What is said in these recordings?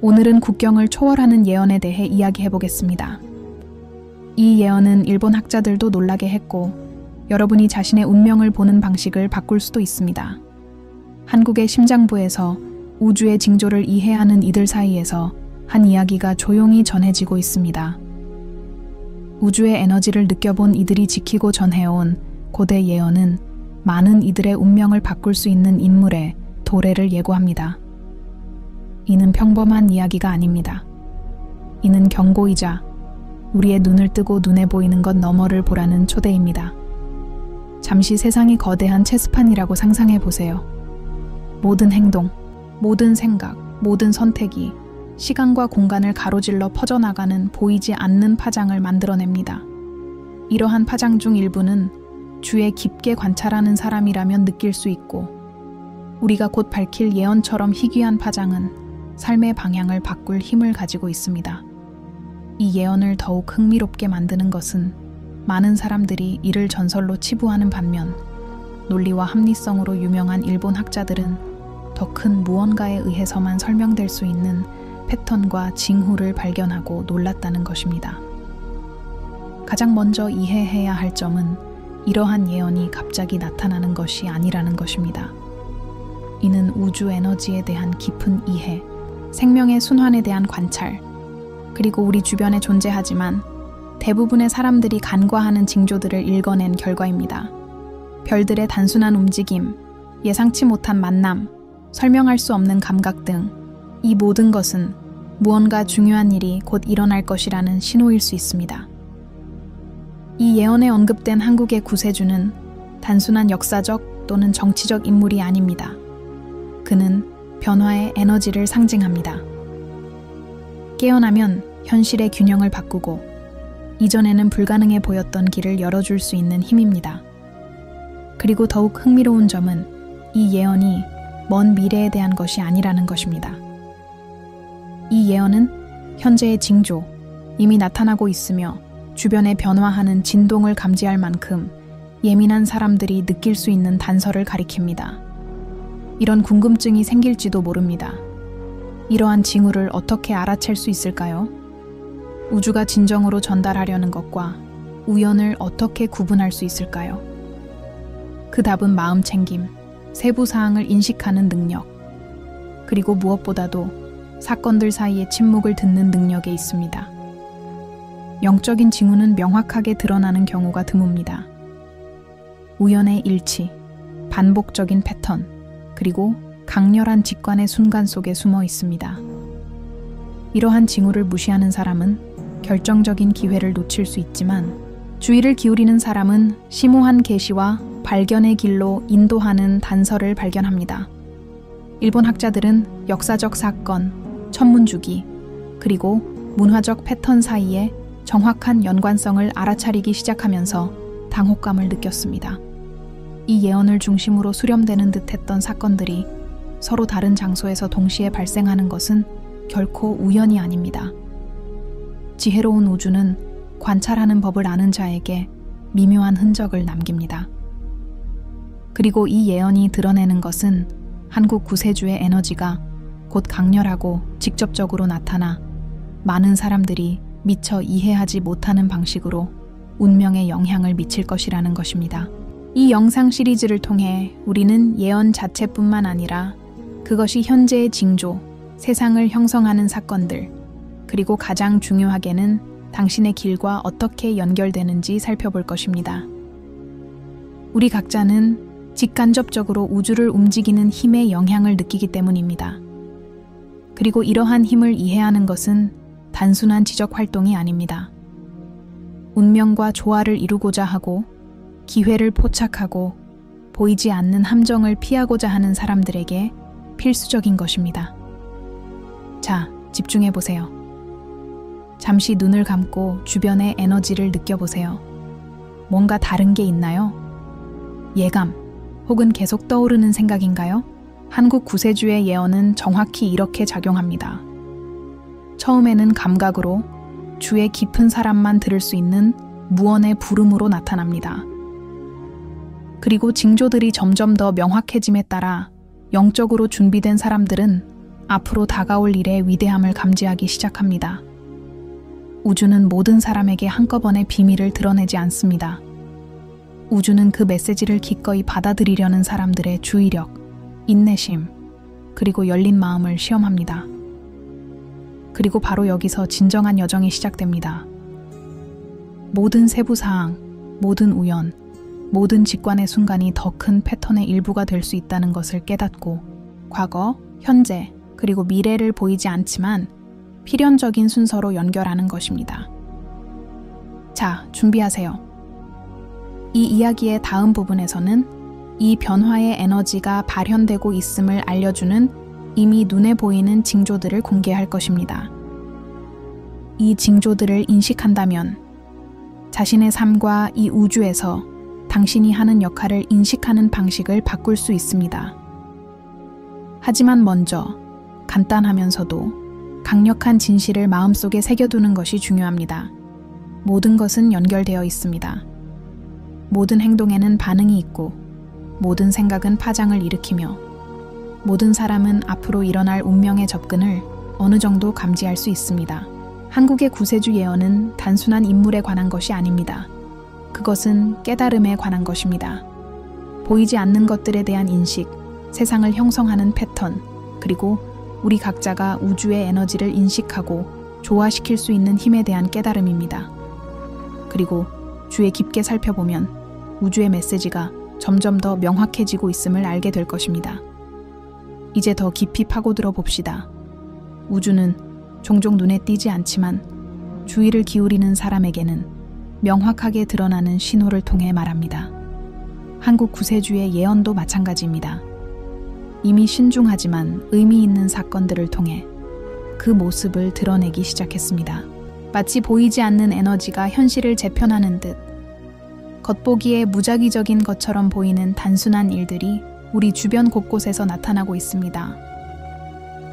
오늘은 국경을 초월하는 예언에 대해 이야기해보겠습니다. 이 예언은 일본 학자들도 놀라게 했고 여러분이 자신의 운명을 보는 방식을 바꿀 수도 있습니다. 한국의 심장부에서 우주의 징조를 이해하는 이들 사이에서 한 이야기가 조용히 전해지고 있습니다. 우주의 에너지를 느껴본 이들이 지키고 전해온 고대 예언은 많은 이들의 운명을 바꿀 수 있는 인물의 도래를 예고합니다. 이는 평범한 이야기가 아닙니다. 이는 경고이자 우리의 눈을 뜨고 눈에 보이는 것 너머를 보라는 초대입니다. 잠시 세상이 거대한 체스판이라고 상상해 보세요. 모든 행동, 모든 생각, 모든 선택이 시간과 공간을 가로질러 퍼져나가는 보이지 않는 파장을 만들어냅니다. 이러한 파장 중 일부는 주에 깊게 관찰하는 사람이라면 느낄 수 있고 우리가 곧 밝힐 예언처럼 희귀한 파장은 삶의 방향을 바꿀 힘을 가지고 있습니다. 이 예언을 더욱 흥미롭게 만드는 것은 많은 사람들이 이를 전설로 치부하는 반면 논리와 합리성으로 유명한 일본 학자들은 더 큰 무언가에 의해서만 설명될 수 있는 패턴과 징후를 발견하고 놀랐다는 것입니다. 가장 먼저 이해해야 할 점은 이러한 예언이 갑자기 나타나는 것이 아니라는 것입니다. 이는 우주 에너지에 대한 깊은 이해, 생명의 순환에 대한 관찰, 그리고 우리 주변에 존재하지만 대부분의 사람들이 간과하는 징조들을 읽어낸 결과입니다. 별들의 단순한 움직임, 예상치 못한 만남, 설명할 수 없는 감각 등 이 모든 것은 무언가 중요한 일이 곧 일어날 것이라는 신호일 수 있습니다. 이 예언에 언급된 한국의 구세주는 단순한 역사적 또는 정치적 인물이 아닙니다. 그는 변화의 에너지를 상징합니다. 깨어나면 현실의 균형을 바꾸고 이전에는 불가능해 보였던 길을 열어줄 수 있는 힘입니다. 그리고 더욱 흥미로운 점은 이 예언이 먼 미래에 대한 것이 아니라는 것입니다. 이 예언은 현재의 징조, 이미 나타나고 있으며 주변에 변화하는 진동을 감지할 만큼 예민한 사람들이 느낄 수 있는 단서를 가리킵니다. 이런 궁금증이 생길지도 모릅니다. 이러한 징후를 어떻게 알아챌 수 있을까요? 우주가 진정으로 전달하려는 것과 우연을 어떻게 구분할 수 있을까요? 그 답은 마음 챙김, 세부 사항을 인식하는 능력, 그리고 무엇보다도 사건들 사이의 침묵을 듣는 능력에 있습니다. 영적인 징후는 명확하게 드러나는 경우가 드뭅니다. 우연의 일치, 반복적인 패턴, 그리고 강렬한 직관의 순간 속에 숨어 있습니다. 이러한 징후를 무시하는 사람은 결정적인 기회를 놓칠 수 있지만 주의를 기울이는 사람은 심오한 계시와 발견의 길로 인도하는 단서를 발견합니다. 일본 학자들은 역사적 사건, 천문주기, 그리고 문화적 패턴 사이에 정확한 연관성을 알아차리기 시작하면서 당혹감을 느꼈습니다. 이 예언을 중심으로 수렴되는 듯했던 사건들이 서로 다른 장소에서 동시에 발생하는 것은 결코 우연이 아닙니다. 지혜로운 우주는 관찰하는 법을 아는 자에게 미묘한 흔적을 남깁니다. 그리고 이 예언이 드러내는 것은 한국 구세주의 에너지가 곧 강렬하고 직접적으로 나타나 많은 사람들이 미처 이해하지 못하는 방식으로 운명에 영향을 미칠 것이라는 것입니다. 이 영상 시리즈를 통해 우리는 예언 자체뿐만 아니라 그것이 현재의 징조, 세상을 형성하는 사건들, 그리고 가장 중요하게는 당신의 길과 어떻게 연결되는지 살펴볼 것입니다. 우리 각자는 직간접적으로 우주를 움직이는 힘의 영향을 느끼기 때문입니다. 그리고 이러한 힘을 이해하는 것은 단순한 지적 활동이 아닙니다. 운명과 조화를 이루고자 하고 기회를 포착하고 보이지 않는 함정을 피하고자 하는 사람들에게 필수적인 것입니다. 자, 집중해 보세요. 잠시 눈을 감고 주변의 에너지를 느껴보세요. 뭔가 다른 게 있나요? 예감, 혹은 계속 떠오르는 생각인가요? 한국 구세주의 예언은 정확히 이렇게 작용합니다. 처음에는 감각으로 주의 깊은 사람만 들을 수 있는 무언의 부름으로 나타납니다. 그리고 징조들이 점점 더 명확해짐에 따라 영적으로 준비된 사람들은 앞으로 다가올 일의 위대함을 감지하기 시작합니다. 우주는 모든 사람에게 한꺼번에 비밀을 드러내지 않습니다. 우주는 그 메시지를 기꺼이 받아들이려는 사람들의 주의력, 인내심, 그리고 열린 마음을 시험합니다. 그리고 바로 여기서 진정한 여정이 시작됩니다. 모든 세부사항, 모든 우연, 모든 직관의 순간이 더 큰 패턴의 일부가 될 수 있다는 것을 깨닫고 과거, 현재, 그리고 미래를 보이지 않지만 필연적인 순서로 연결하는 것입니다. 자, 준비하세요. 이 이야기의 다음 부분에서는 이 변화의 에너지가 발현되고 있음을 알려주는 이미 눈에 보이는 징조들을 공개할 것입니다. 이 징조들을 인식한다면 자신의 삶과 이 우주에서 당신이 하는 역할을 인식하는 방식을 바꿀 수 있습니다. 하지만 먼저 간단하면서도 강력한 진실을 마음속에 새겨두는 것이 중요합니다. 모든 것은 연결되어 있습니다. 모든 행동에는 반응이 있고 모든 생각은 파장을 일으키며 모든 사람은 앞으로 일어날 운명의 접근을 어느 정도 감지할 수 있습니다. 한국의 구세주 예언은 단순한 인물에 관한 것이 아닙니다. 그것은 깨달음에 관한 것입니다. 보이지 않는 것들에 대한 인식, 세상을 형성하는 패턴, 그리고 우리 각자가 우주의 에너지를 인식하고 조화시킬 수 있는 힘에 대한 깨달음입니다. 그리고 주에 깊게 살펴보면 우주의 메시지가 점점 더 명확해지고 있음을 알게 될 것입니다. 이제 더 깊이 파고들어 봅시다. 우주는 종종 눈에 띄지 않지만 주의를 기울이는 사람에게는 명확하게 드러나는 신호를 통해 말합니다. 한국 구세주의 예언도 마찬가지입니다. 이미 신중하지만 의미 있는 사건들을 통해 그 모습을 드러내기 시작했습니다. 마치 보이지 않는 에너지가 현실을 재편하는 듯 겉보기에 무작위적인 것처럼 보이는 단순한 일들이 우리 주변 곳곳에서 나타나고 있습니다.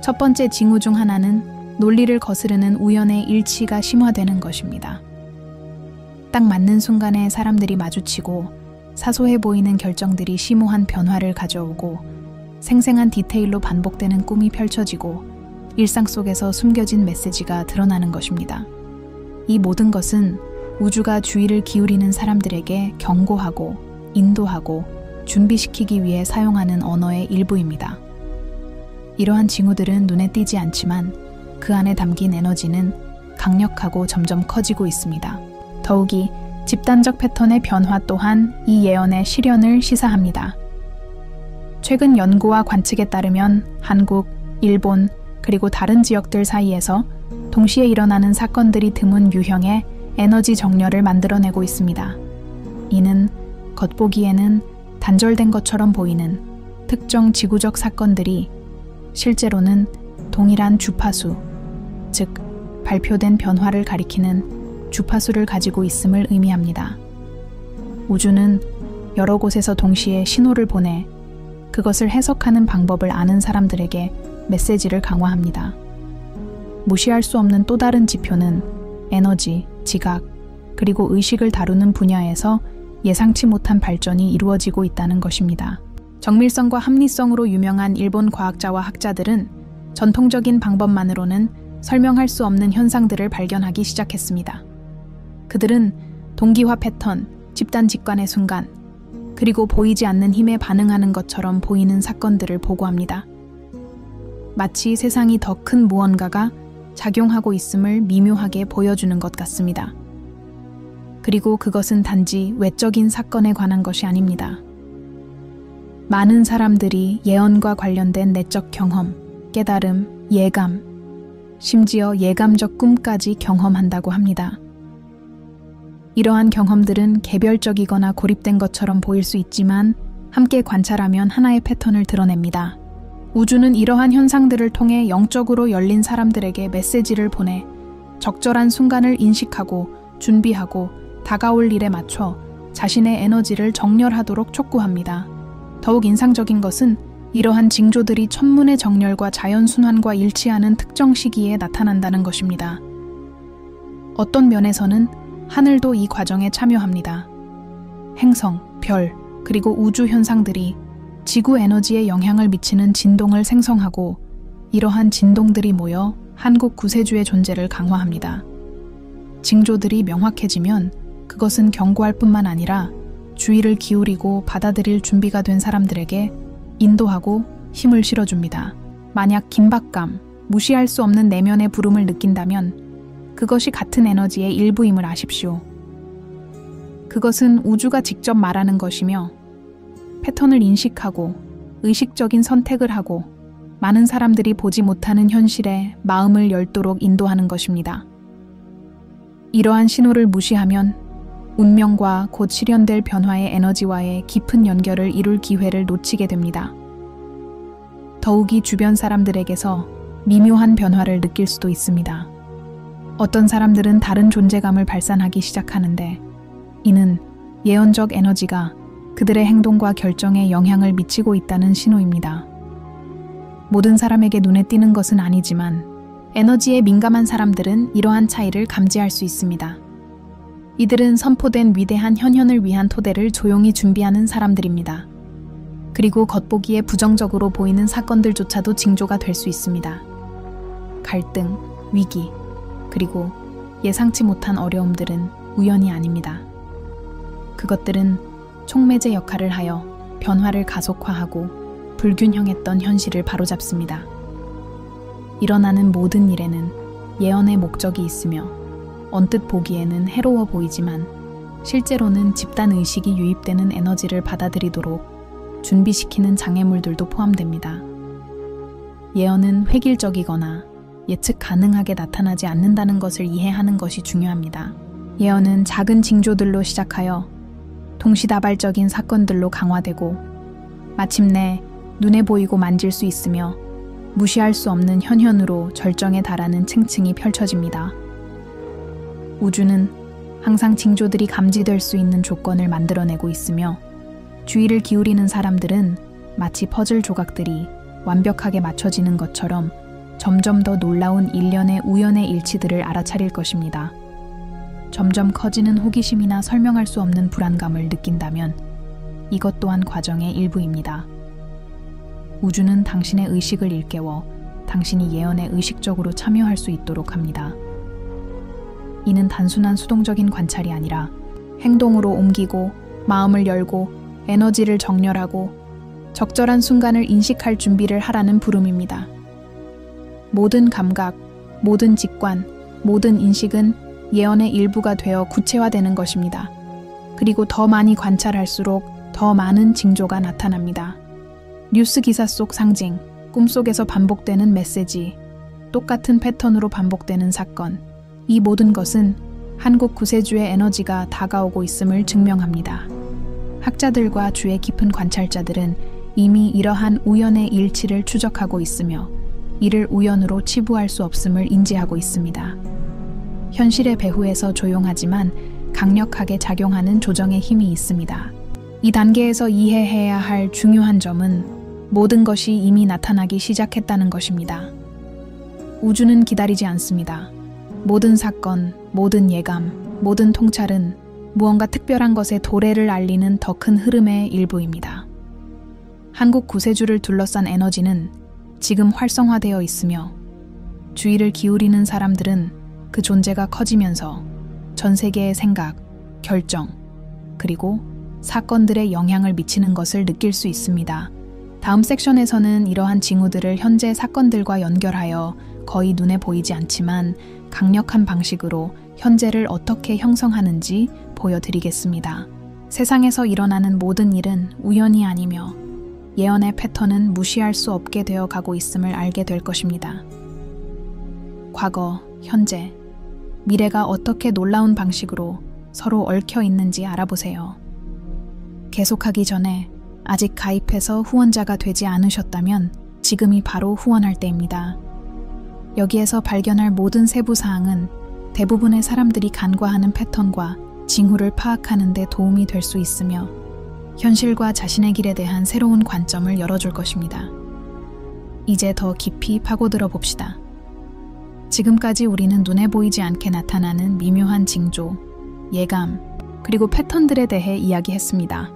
첫 번째 징후 중 하나는 논리를 거스르는 우연의 일치가 심화되는 것입니다. 딱 맞는 순간에 사람들이 마주치고 사소해 보이는 결정들이 심오한 변화를 가져오고 생생한 디테일로 반복되는 꿈이 펼쳐지고 일상 속에서 숨겨진 메시지가 드러나는 것입니다. 이 모든 것은 우주가 주의를 기울이는 사람들에게 경고하고 인도하고 준비시키기 위해 사용하는 언어의 일부입니다. 이러한 징후들은 눈에 띄지 않지만 그 안에 담긴 에너지는 강력하고 점점 커지고 있습니다. 더욱이 집단적 패턴의 변화 또한 이 예언의 실현을 시사합니다. 최근 연구와 관측에 따르면 한국, 일본, 그리고 다른 지역들 사이에서 동시에 일어나는 사건들이 드문 유형의 에너지 정렬을 만들어내고 있습니다. 이는 겉보기에는 단절된 것처럼 보이는 특정 지구적 사건들이 실제로는 동일한 주파수, 즉 발표된 변화를 가리키는 주파수를 가지고 있음을 의미합니다. 우주는 여러 곳에서 동시에 신호를 보내 그것을 해석하는 방법을 아는 사람들에게 메시지를 강화합니다. 무시할 수 없는 또 다른 지표는 에너지, 지각, 그리고 의식을 다루는 분야에서 예상치 못한 발전이 이루어지고 있다는 것입니다. 정밀성과 합리성으로 유명한 일본 과학자와 학자들은 전통적인 방법만으로는 설명할 수 없는 현상들을 발견하기 시작했습니다. 그들은 동기화 패턴, 집단 직관의 순간, 그리고 보이지 않는 힘에 반응하는 것처럼 보이는 사건들을 보고합니다. 마치 세상이 더 큰 무언가가 작용하고 있음을 미묘하게 보여주는 것 같습니다. 그리고 그것은 단지 외적인 사건에 관한 것이 아닙니다. 많은 사람들이 예언과 관련된 내적 경험, 깨달음, 예감, 심지어 예감적 꿈까지 경험한다고 합니다. 이러한 경험들은 개별적이거나 고립된 것처럼 보일 수 있지만 함께 관찰하면 하나의 패턴을 드러냅니다. 우주는 이러한 현상들을 통해 영적으로 열린 사람들에게 메시지를 보내 적절한 순간을 인식하고 준비하고 다가올 일에 맞춰 자신의 에너지를 정렬하도록 촉구합니다. 더욱 인상적인 것은 이러한 징조들이 천문의 정렬과 자연순환과 일치하는 특정 시기에 나타난다는 것입니다. 어떤 면에서는 하늘도 이 과정에 참여합니다. 행성, 별, 그리고 우주 현상들이 지구 에너지에 영향을 미치는 진동을 생성하고 이러한 진동들이 모여 한국 구세주의 존재를 강화합니다. 징조들이 명확해지면 그것은 경고할 뿐만 아니라 주의를 기울이고 받아들일 준비가 된 사람들에게 인도하고 힘을 실어줍니다. 만약 긴박감, 무시할 수 없는 내면의 부름을 느낀다면 그것이 같은 에너지의 일부임을 아십시오. 그것은 우주가 직접 말하는 것이며 패턴을 인식하고 의식적인 선택을 하고 많은 사람들이 보지 못하는 현실에 마음을 열도록 인도하는 것입니다. 이러한 신호를 무시하면 운명과 곧 실현될 변화의 에너지와의 깊은 연결을 이룰 기회를 놓치게 됩니다. 더욱이 주변 사람들에게서 미묘한 변화를 느낄 수도 있습니다. 어떤 사람들은 다른 존재감을 발산하기 시작하는데 이는 예언적 에너지가 그들의 행동과 결정에 영향을 미치고 있다는 신호입니다. 모든 사람에게 눈에 띄는 것은 아니지만 에너지에 민감한 사람들은 이러한 차이를 감지할 수 있습니다. 이들은 선포된 위대한 현현을 위한 토대를 조용히 준비하는 사람들입니다. 그리고 겉보기에 부정적으로 보이는 사건들조차도 징조가 될 수 있습니다. 갈등, 위기, 그리고 예상치 못한 어려움들은 우연이 아닙니다. 그것들은 촉매제 역할을 하여 변화를 가속화하고 불균형했던 현실을 바로잡습니다. 일어나는 모든 일에는 예언의 목적이 있으며 언뜻 보기에는 해로워 보이지만 실제로는 집단 의식이 유입되는 에너지를 받아들이도록 준비시키는 장애물들도 포함됩니다. 예언은 획일적이거나 예측 가능하게 나타나지 않는다는 것을 이해하는 것이 중요합니다. 예언은 작은 징조들로 시작하여 동시다발적인 사건들로 강화되고 마침내 눈에 보이고 만질 수 있으며 무시할 수 없는 현현으로 절정에 달하는 층층이 펼쳐집니다. 우주는 항상 징조들이 감지될 수 있는 조건을 만들어내고 있으며 주의를 기울이는 사람들은 마치 퍼즐 조각들이 완벽하게 맞춰지는 것처럼 점점 더 놀라운 일련의 우연의 일치들을 알아차릴 것입니다. 점점 커지는 호기심이나 설명할 수 없는 불안감을 느낀다면 이것 또한 과정의 일부입니다. 우주는 당신의 의식을 일깨워 당신이 예언에 의식적으로 참여할 수 있도록 합니다. 이는 단순한 수동적인 관찰이 아니라 행동으로 옮기고 마음을 열고 에너지를 정렬하고 적절한 순간을 인식할 준비를 하라는 부름입니다. 모든 감각, 모든 직관, 모든 인식은 예언의 일부가 되어 구체화되는 것입니다. 그리고 더 많이 관찰할수록 더 많은 징조가 나타납니다. 뉴스 기사 속 상징, 꿈속에서 반복되는 메시지, 똑같은 패턴으로 반복되는 사건, 이 모든 것은 한국 구세주의 에너지가 다가오고 있음을 증명합니다. 학자들과 주의 깊은 관찰자들은 이미 이러한 우연의 일치를 추적하고 있으며 이를 우연으로 치부할 수 없음을 인지하고 있습니다. 현실의 배후에서 조용하지만 강력하게 작용하는 조정의 힘이 있습니다. 이 단계에서 이해해야 할 중요한 점은 모든 것이 이미 나타나기 시작했다는 것입니다. 우주는 기다리지 않습니다. 모든 사건, 모든 예감, 모든 통찰은 무언가 특별한 것의 도래를 알리는 더 큰 흐름의 일부입니다. 한국 구세주를 둘러싼 에너지는 지금 활성화되어 있으며 주의를 기울이는 사람들은 그 존재가 커지면서 전 세계의 생각, 결정, 그리고 사건들에 영향을 미치는 것을 느낄 수 있습니다. 다음 섹션에서는 이러한 징후들을 현재 사건들과 연결하여 거의 눈에 보이지 않지만 강력한 방식으로 현재를 어떻게 형성하는지 보여드리겠습니다. 세상에서 일어나는 모든 일은 우연이 아니며 예언의 패턴은 무시할 수 없게 되어 가고 있음을 알게 될 것입니다. 과거, 현재, 미래가 어떻게 놀라운 방식으로 서로 얽혀 있는지 알아보세요. 계속하기 전에 아직 가입해서 후원자가 되지 않으셨다면 지금이 바로 후원할 때입니다. 여기에서 발견할 모든 세부 사항은 대부분의 사람들이 간과하는 패턴과 징후를 파악하는 데 도움이 될 수 있으며 현실과 자신의 길에 대한 새로운 관점을 열어줄 것입니다. 이제 더 깊이 파고들어 봅시다. 지금까지 우리는 눈에 보이지 않게 나타나는 미묘한 징조, 예감, 그리고 패턴들에 대해 이야기했습니다.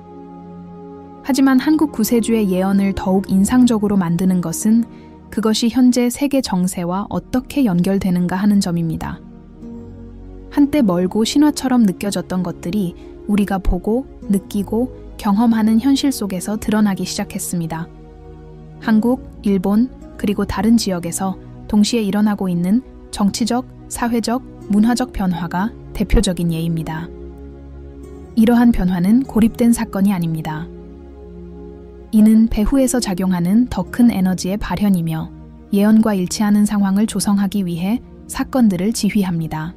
하지만 한국 구세주의 예언을 더욱 인상적으로 만드는 것은 그것이 현재 세계 정세와 어떻게 연결되는가 하는 점입니다. 한때 멀고 신화처럼 느껴졌던 것들이 우리가 보고, 느끼고, 경험하는 현실 속에서 드러나기 시작했습니다. 한국, 일본, 그리고 다른 지역에서 동시에 일어나고 있는 정치적, 사회적, 문화적 변화가 대표적인 예입니다. 이러한 변화는 고립된 사건이 아닙니다. 이는 배후에서 작용하는 더 큰 에너지의 발현이며 예언과 일치하는 상황을 조성하기 위해 사건들을 지휘합니다.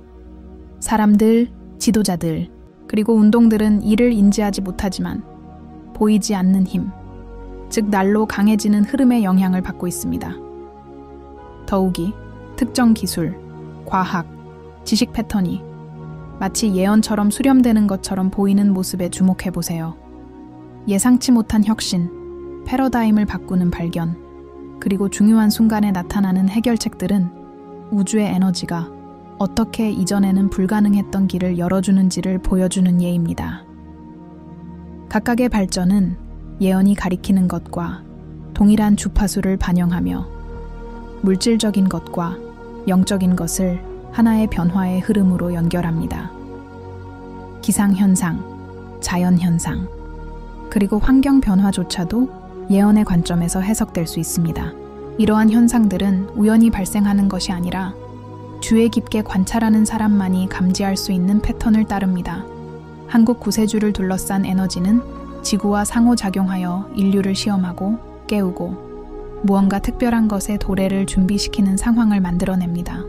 사람들, 지도자들, 그리고 운동들은 이를 인지하지 못하지만 보이지 않는 힘, 즉 날로 강해지는 흐름의 영향을 받고 있습니다. 더욱이 특정 기술, 과학, 지식 패턴이 마치 예언처럼 수렴되는 것처럼 보이는 모습에 주목해보세요. 예상치 못한 혁신, 패러다임을 바꾸는 발견, 그리고 중요한 순간에 나타나는 해결책들은 우주의 에너지가 어떻게 이전에는 불가능했던 길을 열어주는지를 보여주는 예입니다. 각각의 발전은 예언이 가리키는 것과 동일한 주파수를 반영하며 물질적인 것과 영적인 것을 하나의 변화의 흐름으로 연결합니다. 기상현상, 자연현상, 그리고 환경 변화조차도 예언의 관점에서 해석될 수 있습니다. 이러한 현상들은 우연히 발생하는 것이 아니라 주의 깊게 관찰하는 사람만이 감지할 수 있는 패턴을 따릅니다. 한국 구세주를 둘러싼 에너지는 지구와 상호작용하여 인류를 시험하고 깨우고 무언가 특별한 것의 도래를 준비시키는 상황을 만들어냅니다.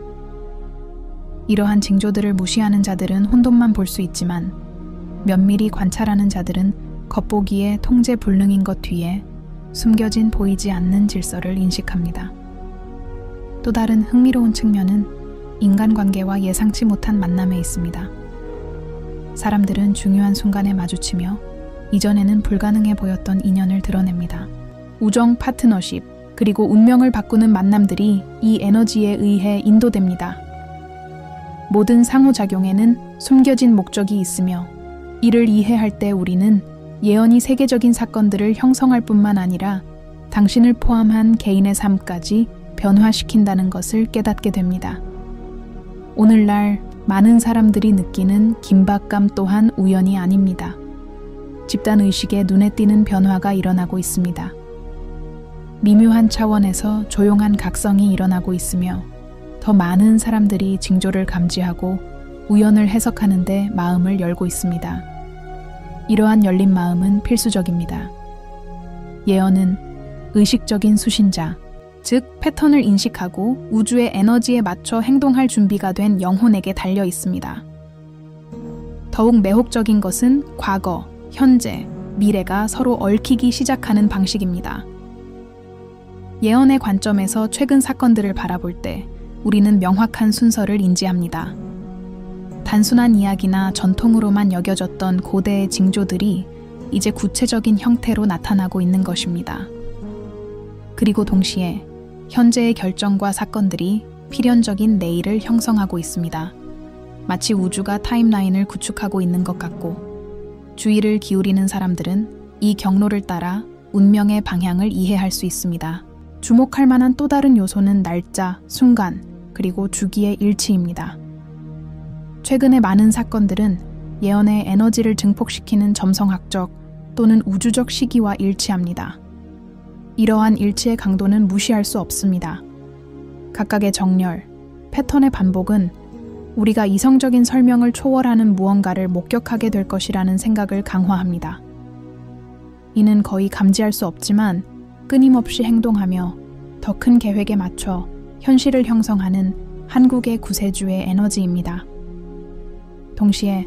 이러한 징조들을 무시하는 자들은 혼돈만 볼 수 있지만 면밀히 관찰하는 자들은 겉보기에 통제 불능인 것 뒤에 숨겨진 보이지 않는 질서를 인식합니다. 또 다른 흥미로운 측면은 인간관계와 예상치 못한 만남에 있습니다. 사람들은 중요한 순간에 마주치며 이전에는 불가능해 보였던 인연을 드러냅니다. 우정, 파트너십, 그리고 운명을 바꾸는 만남들이 이 에너지에 의해 인도됩니다. 모든 상호작용에는 숨겨진 목적이 있으며 이를 이해할 때 우리는 예언이 세계적인 사건들을 형성할 뿐만 아니라 당신을 포함한 개인의 삶까지 변화시킨다는 것을 깨닫게 됩니다. 오늘날 많은 사람들이 느끼는 긴박감 또한 우연이 아닙니다. 집단의식에 눈에 띄는 변화가 일어나고 있습니다. 미묘한 차원에서 조용한 각성이 일어나고 있으며 더 많은 사람들이 징조를 감지하고 우연을 해석하는 데 마음을 열고 있습니다. 이러한 열린 마음은 필수적입니다. 예언은 의식적인 수신자, 즉 패턴을 인식하고 우주의 에너지에 맞춰 행동할 준비가 된 영혼에게 달려 있습니다. 더욱 매혹적인 것은 과거, 현재, 미래가 서로 얽히기 시작하는 방식입니다. 예언의 관점에서 최근 사건들을 바라볼 때 우리는 명확한 순서를 인지합니다. 단순한 이야기나 전통으로만 여겨졌던 고대의 징조들이 이제 구체적인 형태로 나타나고 있는 것입니다. 그리고 동시에 현재의 결정과 사건들이 필연적인 내일을 형성하고 있습니다. 마치 우주가 타임라인을 구축하고 있는 것 같고 주의를 기울이는 사람들은 이 경로를 따라 운명의 방향을 이해할 수 있습니다. 주목할 만한 또 다른 요소는 날짜, 순간, 그리고 주기의 일치입니다. 최근의 많은 사건들은 예언의 에너지를 증폭시키는 점성학적 또는 우주적 시기와 일치합니다. 이러한 일치의 강도는 무시할 수 없습니다. 각각의 정렬, 패턴의 반복은 우리가 이성적인 설명을 초월하는 무언가를 목격하게 될 것이라는 생각을 강화합니다. 이는 거의 감지할 수 없지만 끊임없이 행동하며 더 큰 계획에 맞춰 현실을 형성하는 한국의 구세주의 에너지입니다. 동시에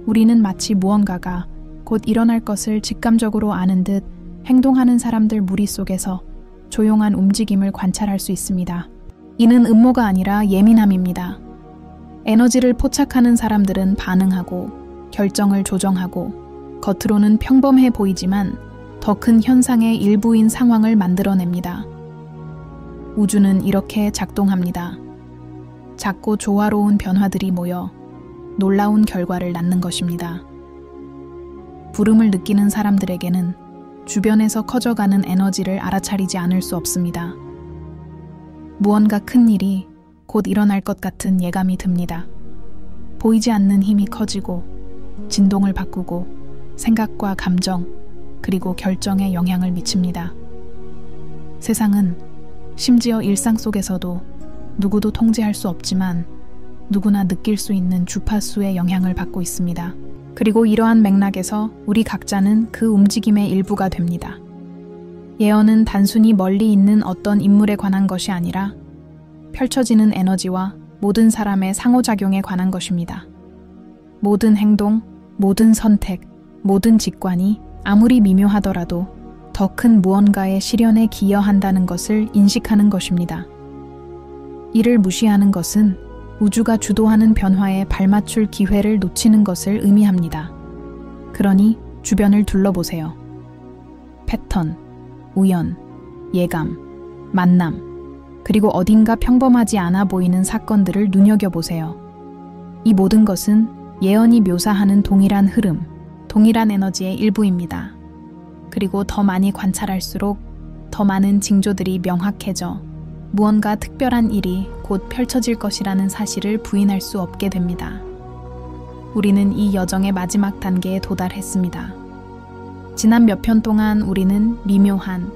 우리는 마치 무언가가 곧 일어날 것을 직감적으로 아는 듯 행동하는 사람들 무리 속에서 조용한 움직임을 관찰할 수 있습니다. 이는 음모가 아니라 예민함입니다. 에너지를 포착하는 사람들은 반응하고 결정을 조정하고 겉으로는 평범해 보이지만 더 큰 현상의 일부인 상황을 만들어냅니다. 우주는 이렇게 작동합니다. 작고 조화로운 변화들이 모여 놀라운 결과를 낳는 것입니다. 부름을 느끼는 사람들에게는 주변에서 커져가는 에너지를 알아차리지 않을 수 없습니다. 무언가 큰 일이 곧 일어날 것 같은 예감이 듭니다. 보이지 않는 힘이 커지고 진동을 바꾸고 생각과 감정 그리고 결정에 영향을 미칩니다. 세상은 심지어 일상 속에서도 누구도 통제할 수 없지만 누구나 느낄 수 있는 주파수의 영향을 받고 있습니다. 그리고 이러한 맥락에서 우리 각자는 그 움직임의 일부가 됩니다. 예언은 단순히 멀리 있는 어떤 인물에 관한 것이 아니라 펼쳐지는 에너지와 모든 사람의 상호작용에 관한 것입니다. 모든 행동, 모든 선택, 모든 직관이 아무리 미묘하더라도 더 큰 무언가의 실현에 기여한다는 것을 인식하는 것입니다. 이를 무시하는 것은 우주가 주도하는 변화에 발맞출 기회를 놓치는 것을 의미합니다. 그러니 주변을 둘러보세요. 패턴, 우연, 예감, 만남, 그리고 어딘가 평범하지 않아 보이는 사건들을 눈여겨보세요. 이 모든 것은 예언이 묘사하는 동일한 흐름, 동일한 에너지의 일부입니다. 그리고 더 많이 관찰할수록 더 많은 징조들이 명확해져 무언가 특별한 일이 곧 펼쳐질 것이라는 사실을 부인할 수 없게 됩니다. 우리는 이 여정의 마지막 단계에 도달했습니다. 지난 몇 편 동안 우리는 미묘한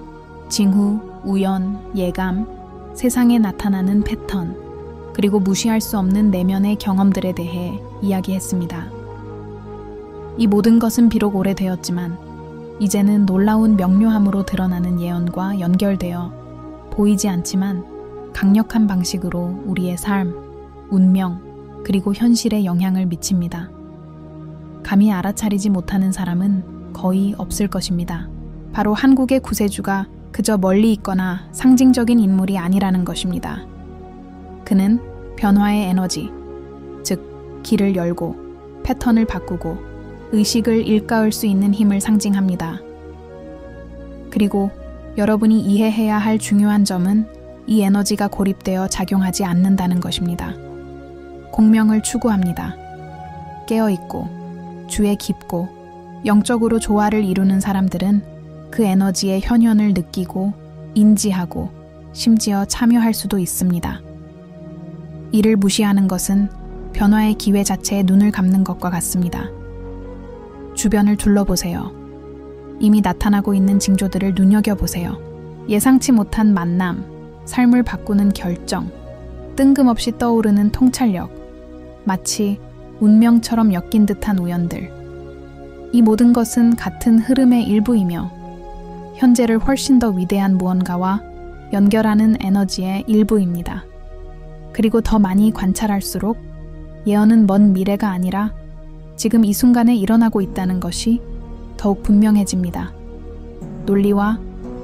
징후, 우연, 예감, 세상에 나타나는 패턴, 그리고 무시할 수 없는 내면의 경험들에 대해 이야기했습니다. 이 모든 것은 비록 오래되었지만 이제는 놀라운 명료함으로 드러나는 예언과 연결되어 보이지 않지만 강력한 방식으로 우리의 삶, 운명, 그리고 현실에 영향을 미칩니다. 감히 알아차리지 못하는 사람은 거의 없을 것입니다. 바로 한국의 구세주가 그저 멀리 있거나 상징적인 인물이 아니라는 것입니다. 그는 변화의 에너지, 즉 길을 열고 패턴을 바꾸고 의식을 일깨울 수 있는 힘을 상징합니다. 그리고 여러분이 이해해야 할 중요한 점은 이 에너지가 고립되어 작용하지 않는다는 것입니다. 공명을 추구합니다. 깨어있고 주에 깊고 영적으로 조화를 이루는 사람들은 그 에너지의 현현을 느끼고 인지하고 심지어 참여할 수도 있습니다. 이를 무시하는 것은 변화의 기회 자체에 눈을 감는 것과 같습니다. 주변을 둘러보세요. 이미 나타나고 있는 징조들을 눈여겨보세요. 예상치 못한 만남, 삶을 바꾸는 결정, 뜬금없이 떠오르는 통찰력, 마치 운명처럼 엮인 듯한 우연들. 이 모든 것은 같은 흐름의 일부이며 현재를 훨씬 더 위대한 무언가와 연결하는 에너지의 일부입니다. 그리고 더 많이 관찰할수록 예언은 먼 미래가 아니라 지금 이 순간에 일어나고 있다는 것이 더욱 분명해집니다. 논리와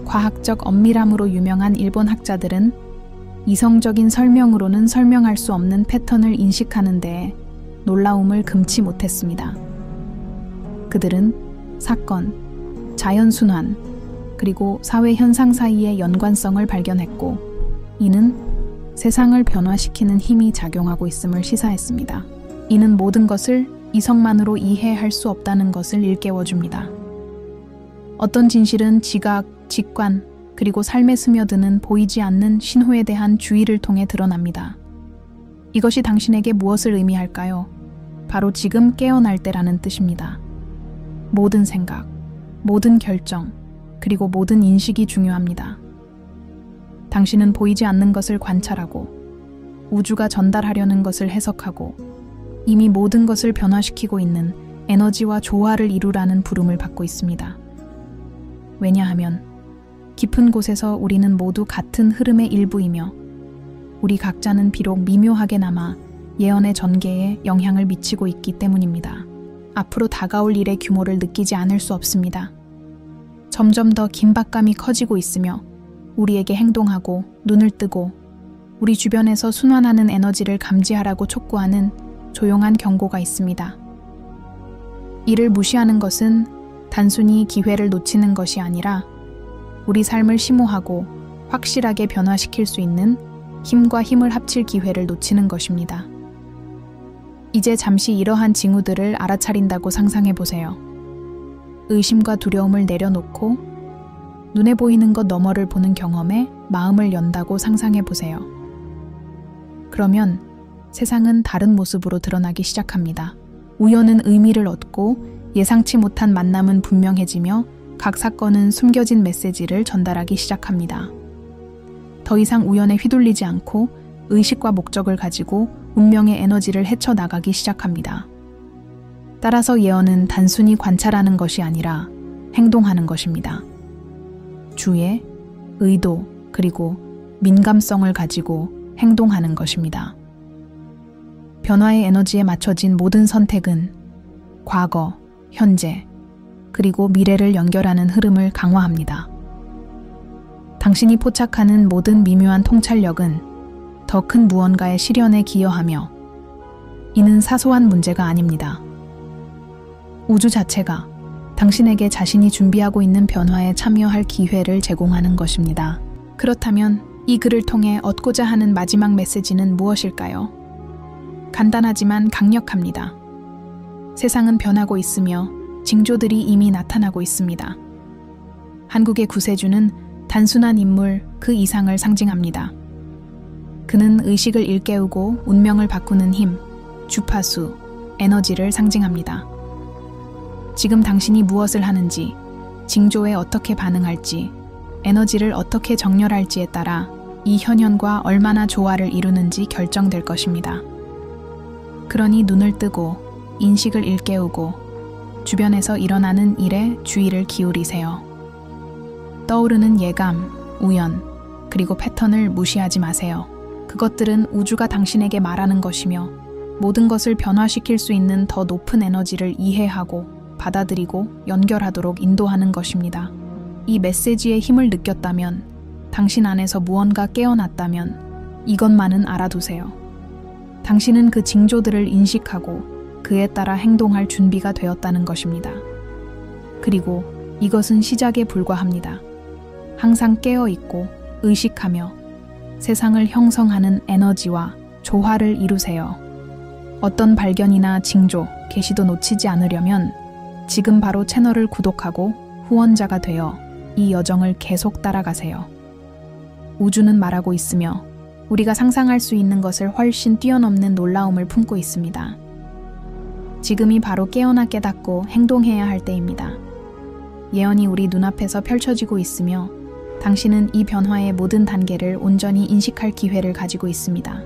과학적 엄밀함으로 유명한 일본 학자들은 이성적인 설명으로는 설명할 수 없는 패턴을 인식하는 데에 놀라움을 금치 못했습니다. 그들은 사건, 자연순환, 그리고 사회 현상 사이의 연관성을 발견했고 이는 세상을 변화시키는 힘이 작용하고 있음을 시사했습니다. 이는 모든 것을 이성만으로 이해할 수 없다는 것을 일깨워줍니다. 어떤 진실은 지각, 직관, 그리고 삶에 스며드는 보이지 않는 신호에 대한 주의를 통해 드러납니다. 이것이 당신에게 무엇을 의미할까요? 바로 지금 깨어날 때라는 뜻입니다. 모든 생각, 모든 결정, 그리고 모든 인식이 중요합니다. 당신은 보이지 않는 것을 관찰하고 우주가 전달하려는 것을 해석하고 이미 모든 것을 변화시키고 있는 에너지와 조화를 이루라는 부름을 받고 있습니다. 왜냐하면 깊은 곳에서 우리는 모두 같은 흐름의 일부이며 우리 각자는 비록 미묘하게나마 예언의 전개에 영향을 미치고 있기 때문입니다. 앞으로 다가올 일의 규모를 느끼지 않을 수 없습니다. 점점 더 긴박감이 커지고 있으며 우리에게 행동하고 눈을 뜨고 우리 주변에서 순환하는 에너지를 감지하라고 촉구하는 조용한 경고가 있습니다. 이를 무시하는 것은 단순히 기회를 놓치는 것이 아니라 우리 삶을 심오하고 확실하게 변화시킬 수 있는 힘과 힘을 합칠 기회를 놓치는 것입니다. 이제 잠시 이러한 징후들을 알아차린다고 상상해보세요. 의심과 두려움을 내려놓고 눈에 보이는 것 너머를 보는 경험에 마음을 연다고 상상해 보세요. 그러면 세상은 다른 모습으로 드러나기 시작합니다. 우연은 의미를 얻고 예상치 못한 만남은 분명해지며 각 사건은 숨겨진 메시지를 전달하기 시작합니다. 더 이상 우연에 휘둘리지 않고 의식과 목적을 가지고 운명의 에너지를 헤쳐나가기 시작합니다. 따라서 예언은 단순히 관찰하는 것이 아니라 행동하는 것입니다. 주의 의도 그리고 민감성을 가지고 행동하는 것입니다. 변화의 에너지에 맞춰진 모든 선택은 과거, 현재, 그리고 미래를 연결하는 흐름을 강화합니다. 당신이 포착하는 모든 미묘한 통찰력은 더 큰 무언가의 실현에 기여하며 이는 사소한 문제가 아닙니다. 우주 자체가 당신에게 자신이 준비하고 있는 변화에 참여할 기회를 제공하는 것입니다. 그렇다면 이 글을 통해 얻고자 하는 마지막 메시지는 무엇일까요? 간단하지만 강력합니다. 세상은 변하고 있으며 징조들이 이미 나타나고 있습니다. 한국의 구세주는 단순한 인물 그 이상을 상징합니다. 그는 의식을 일깨우고 운명을 바꾸는 힘, 주파수, 에너지를 상징합니다. 지금 당신이 무엇을 하는지, 징조에 어떻게 반응할지, 에너지를 어떻게 정렬할지에 따라 이 현현과 얼마나 조화를 이루는지 결정될 것입니다. 그러니 눈을 뜨고 인식을 일깨우고 주변에서 일어나는 일에 주의를 기울이세요. 떠오르는 예감, 우연, 그리고 패턴을 무시하지 마세요. 그것들은 우주가 당신에게 말하는 것이며 모든 것을 변화시킬 수 있는 더 높은 에너지를 이해하고 받아들이고 연결하도록 인도하는 것입니다. 이 메시지의 힘을 느꼈다면, 당신 안에서 무언가 깨어났다면 이것만은 알아두세요. 당신은 그 징조들을 인식하고 그에 따라 행동할 준비가 되었다는 것입니다. 그리고 이것은 시작에 불과합니다. 항상 깨어있고 의식하며 세상을 형성하는 에너지와 조화를 이루세요. 어떤 발견이나 징조, 계시도 놓치지 않으려면 지금 바로 채널을 구독하고 후원자가 되어 이 여정을 계속 따라가세요. 우주는 말하고 있으며 우리가 상상할 수 있는 것을 훨씬 뛰어넘는 놀라움을 품고 있습니다. 지금이 바로 깨어나 깨닫고 행동해야 할 때입니다. 예언이 우리 눈앞에서 펼쳐지고 있으며 당신은 이 변화의 모든 단계를 온전히 인식할 기회를 가지고 있습니다.